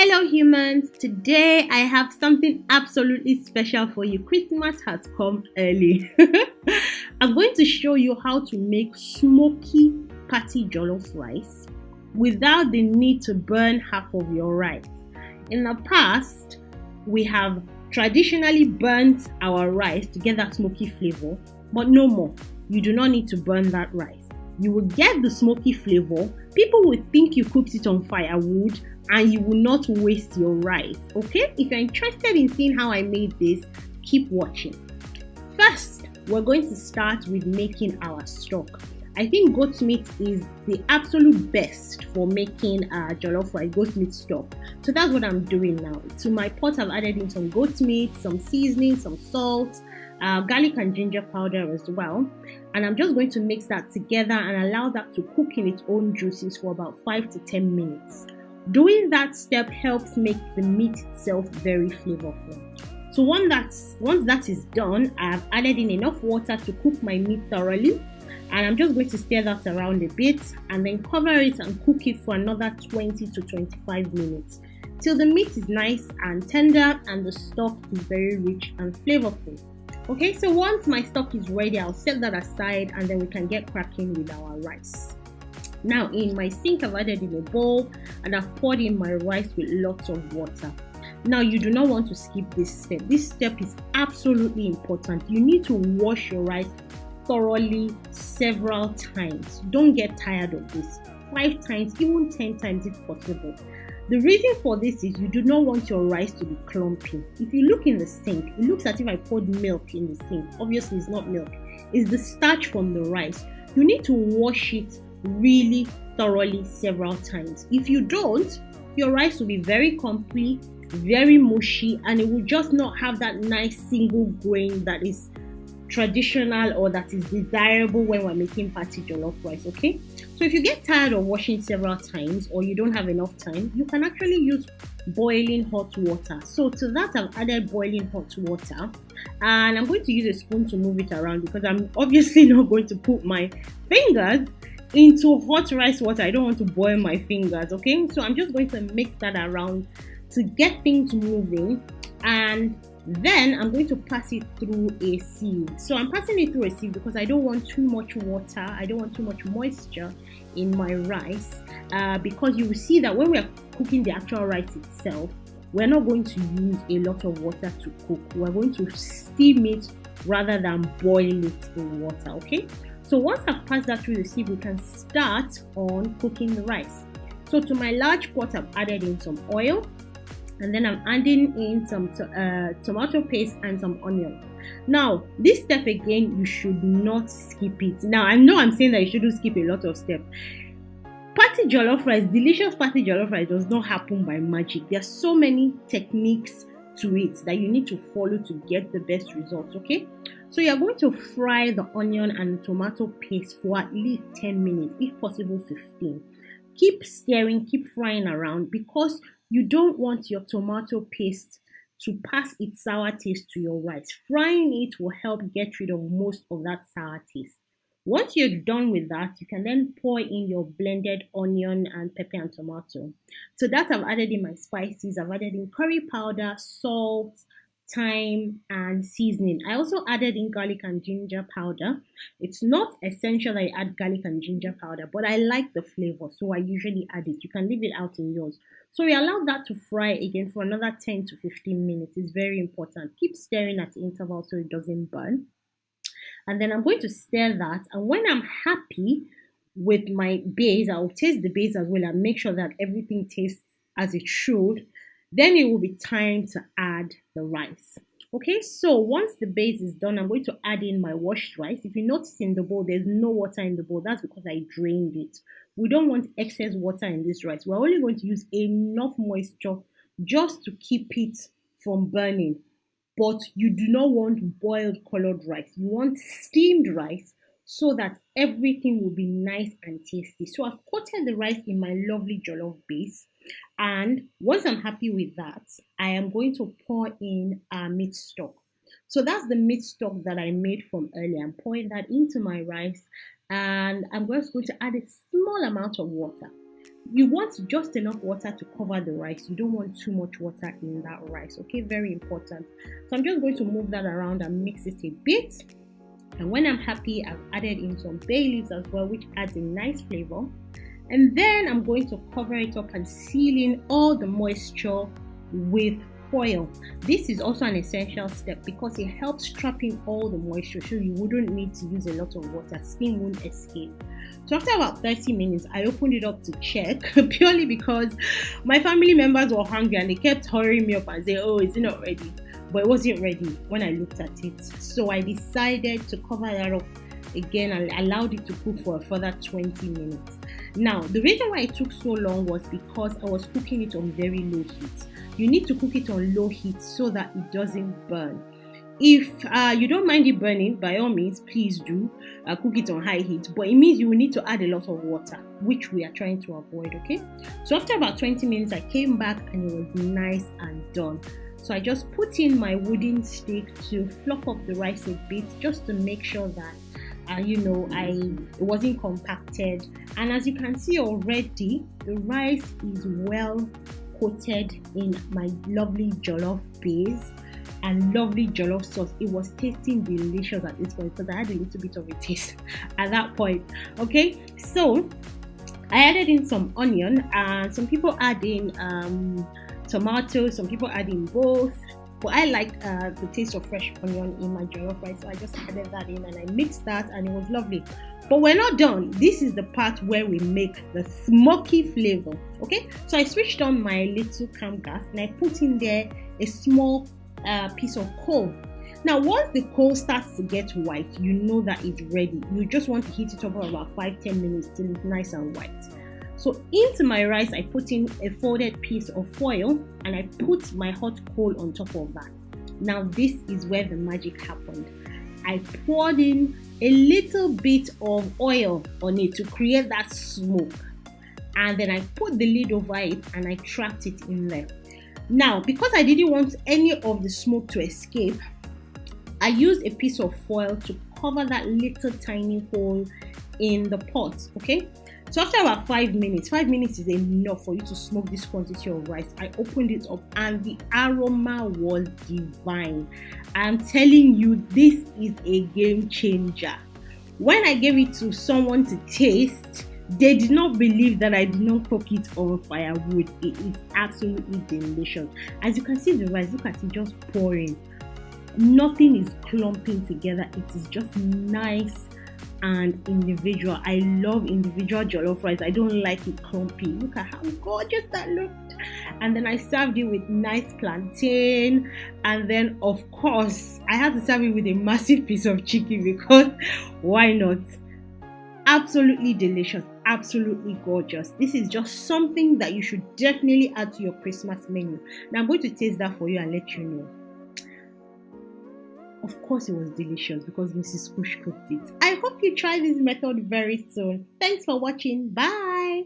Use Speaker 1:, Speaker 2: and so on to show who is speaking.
Speaker 1: Hello humans, today I have something absolutely special for you. Christmas has come early. I'm going to show you how to make smoky patty jollof rice without the need to burn half of your rice. In the past, we have traditionally burnt our rice to get that smoky flavor, but no more. You do not need to burn that rice. You will get the smoky flavor. People will think you cooked it on firewood and you will not waste your rice. Okay? If you're interested in seeing how I made this, keep watching. First, we're going to start with making our stock. I think goat meat is the absolute best for making jollof rice, goat meat stock. So that's what I'm doing now. To my pot, I've added in some goat meat, some seasoning, some salt, garlic and ginger powder as well. And I'm just going to mix that together and allow that to cook in its own juices for about 5 to 10 minutes. Doing that step helps make the meat itself very flavorful. So once that is done, I've added in enough water to cook my meat thoroughly. And I'm just going to stir that around a bit and then cover it and cook it for another 20 to 25 minutes till the meat is nice and tender and the stock is very rich and flavorful. Okay, so once my stock is ready, I'll set that aside and then we can get cracking with our rice. Now in my sink, I've added in a bowl and I've poured in my rice with lots of water. Now you do not want to skip this step. This step is absolutely important. You need to wash your rice thoroughly several times. Don't get tired of this. 5 times, even 10 times if possible. The reason for this is you do not want your rice to be clumpy. If you look in the sink, it looks as if I poured milk in the sink. Obviously it's not milk. It's the starch from the rice. You need to wash it really thoroughly several times. If you don't, your rice will be very clumpy, very mushy, and it will just not have that nice single grain that is traditional or that is desirable when we're making patty jollof rice. Okay, so if you get tired of washing several times or you don't have enough time, you can actually use boiling hot water. So to that, I've added boiling hot water and I'm going to use a spoon to move it around because I'm obviously not going to put my fingers into hot rice water. I don't want to boil my fingers. Okay, so I'm just going to mix that around to get things moving, and then I'm going to pass it through a sieve. So I'm passing it through a sieve because I don't want too much water. I don't want too much moisture in my rice because you will see that when we are cooking the actual rice itself, we're not going to use a lot of water to cook. We're going to steam it rather than boil it in water. Okay, so once I've passed that through the sieve, we can start on cooking the rice. So to my large pot, I've added in some oil. And then I'm adding in some tomato paste and some onion. Now, this step again, you should not skip it. Now, I know I'm saying that you shouldn't skip a lot of steps. Patty jollof rice, delicious patty jollof rice does not happen by magic. There are so many techniques to it that you need to follow to get the best results, okay? So you're going to fry the onion and the tomato paste for at least 10 minutes, if possible 15. Keep stirring, keep frying around because you don't want your tomato paste to pass its sour taste to your rice. Frying it will help get rid of most of that sour taste. Once you're done with that, you can then pour in your blended onion and pepper and tomato. So that I've added in my spices. I've added in curry powder, salt, thyme, and seasoning. I also added in garlic and ginger powder. It's not essential that you add garlic and ginger powder, but I like the flavor, so I usually add it. You can leave it out in yours. So we allow that to fry again for another 10 to 15 minutes. It's very important. Keep stirring at intervals so it doesn't burn. And then I'm going to stir that. And when I'm happy with my base, I'll taste the base as well and make sure that everything tastes as it should. Then it will be time to add the rice. Okay, so once the base is done, I'm going to add in my washed rice. If you notice in the bowl, there's no water in the bowl. That's because I drained it. We don't want excess water in this rice. We're only going to use enough moisture just to keep it from burning. But you do not want boiled colored rice. You want steamed rice so that everything will be nice and tasty. So I've coated the rice in my lovely jollof base. And once I'm happy with that, I am going to pour in our meat stock. So that's the meat stock that I made from earlier. I'm pouring that into my rice and I'm just going to add a small amount of water. You want just enough water to cover the rice. You don't want too much water in that rice, okay? Very important. So I'm just going to move that around and mix it a bit. And when I'm happy, I've added in some bay leaves as well, which adds a nice flavor. And then I'm going to cover it up and seal in all the moisture with foil. This is also an essential step because it helps trap in all the moisture, so you wouldn't need to use a lot of water. Steam won't escape. So after about 30 minutes, I opened it up to check purely because my family members were hungry and they kept hurrying me up and saying, oh, is it not ready? But it wasn't ready when I looked at it. So I decided to cover that up again and allowed it to cook for a further 20 minutes. Now, the reason why it took so long was because I was cooking it on very low heat. You need to cook it on low heat so that it doesn't burn. If you don't mind it burning, by all means, please do cook it on high heat. But it means you will need to add a lot of water, which we are trying to avoid, okay? So after about 20 minutes, I came back and it was nice and done. So I just put in my wooden stick to fluff up the rice a bit, just to make sure that it wasn't compacted. And as you can see already, the rice is well coated in my lovely jollof base and lovely jollof sauce. It was tasting delicious at this point because I had a little bit of a taste at that point. Okay, so I added in some onion, and some people add in tomatoes, some people add in both. But I like the taste of fresh onion in my jollof rice, so I just added that in and I mixed that and it was lovely. But we're not done. This is the part where we make the smoky flavor, okay? So I switched on my little camp gas and I put in there a small piece of coal. Now, once the coal starts to get white, you know that it's ready. You just want to heat it up for about 5-10 minutes till it's nice and white. So into my rice, I put in a folded piece of foil and I put my hot coal on top of that. Now this is where the magic happened. I poured in a little bit of oil on it to create that smoke. And then I put the lid over it and I trapped it in there. Now, because I didn't want any of the smoke to escape, I used a piece of foil to cover that little tiny hole in the pot, okay? So after about 5 minutes is enough for you to smoke this quantity of rice. I opened it up and the aroma was divine. I'm telling you, this is a game changer. When I gave it to someone to taste, they did not believe that I did not cook it on firewood. It is absolutely delicious. As you can see the rice, look at it just pouring. Nothing is clumping together. It is just nice and individual. I love individual jollof rice. I don't like it clumpy. Look at how gorgeous that looked. And then I served it with nice plantain, and then of course I had to serve it with a massive piece of chicken because why not? Absolutely delicious, absolutely gorgeous. This is just something that you should definitely add to your Christmas menu. Now I'm going to taste that for you and let you know. Of course it was delicious because Mrs. Kush cooked it. I hope you try this method very soon. Thanks for watching. Bye.